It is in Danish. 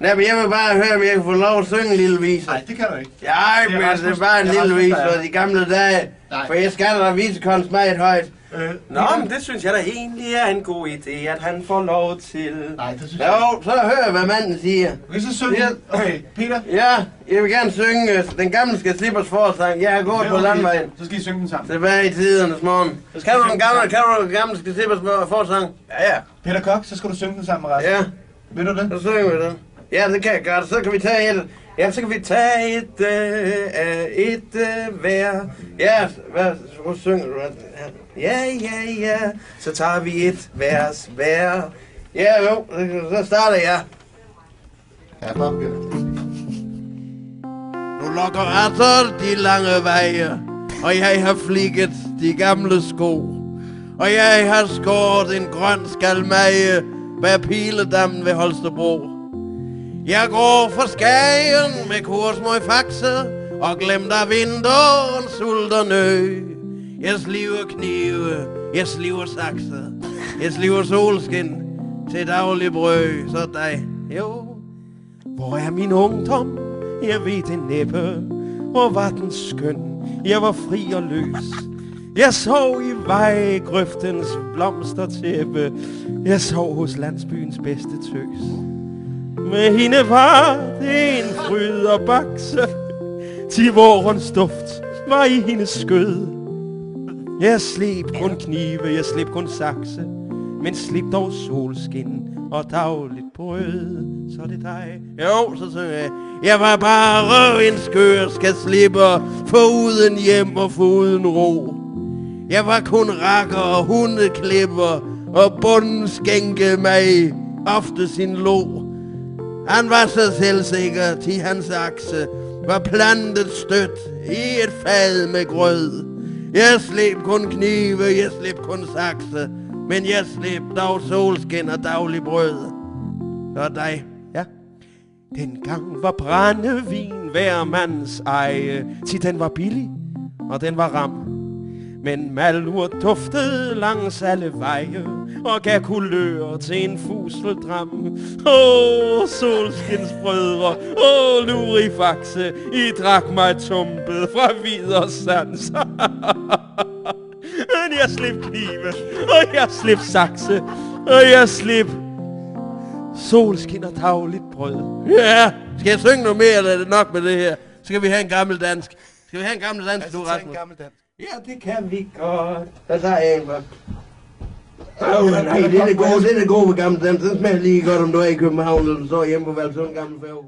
Nej, men jeg vil bare høre, om jeg kan få lov at synge en lille vise. Nej, det kan du ikke. Ja, men det er bare en lille vise fra de gamle dage. Nej. For jeg skatter der visekunst meget højt. Nå, men det synes jeg da egentlig er en god idé, at han får lov til. Nej, det synes jeg Jo, så hør hvad manden siger. ikke. Så synge Ja. Okay, Peter. Ja, jeg vil gerne synge Den gamle skal slippers forsang. Jeg har gået på landvejen Så skal I synge den sammen. tilbage i tidernes morgen. Kan du den gamle skal slippers forsang? Ja, ja. Peter Koch, så skal du synge den sammen med resten. Ja, Ved du det? så synger vi den. Ja, det kan jeg godt. Så kan vi tage et. Ja, så kan vi tage et hver. Ja, hvad synger du? Ja. Så tager vi et vers hver. Ja, jo, så starter jeg. Ja, bare Peter. Nu lokker altså de lange veje, og jeg har flikket de gamle sko. Og jeg har skåret en grøn skalmeje bag Piledammen ved Holstebro. Jeg går for Skagen med kurs mod Faxe, og glemmer vinteren, sult og nø. Jeg sliver knive, jeg sliver sakse, jeg sliver solskin til daglig brød, så dig. Jo, hvor er min ungdom? Jeg ved det næppe. Hvor var den skøn? Jeg var fri og løs. Jeg sov i vejgrøftens blomstertæppe. Jeg sov hos landsbyens bedste tøs. Med hende var det en fryd og bakse. Til vårens duft var i hendes skød. Jeg slip kun knive, jeg slip kun sakse, men slip dog solskin og dagligt brød. Så er det dig. Jo, så synger jeg. Jeg var bare en skør skadslipper, foruden hjem og foruden ro. Jeg var kun rakker og hundeklipper, og bunden skænke mig ofte sin lo. Han var så selvsikker, til hans akse var plantet stødt i et fad med grød. Jeg slip kun knive, jeg slip kun sakse, men jeg slip dog solskin og daglig brød. Så dig. Ja. Dengang var brændevin hver mands eje, til den var billig, og den var ram. Men malurt duftede langs alle veje, og gav kulør til en fuseldram. Solskinsbrødre, lurifaxe, I drak mig tumpet fra Vidersans. Men jeg slip knive, og jeg slip sakse, og jeg slip solskin og dagligt brød. Ja, skal jeg synge noget mere, eller er det nok med det her? Så skal vi have en gammel dansk. Skal vi have en gammel dansk, du, Rasmus? Ja, det kan vi godt. Der tager jeg en, nej, det er det gode med gammel dansk. Den smager lige godt, om du er i København, eller du står hjemme på Valsund Gamle Færge.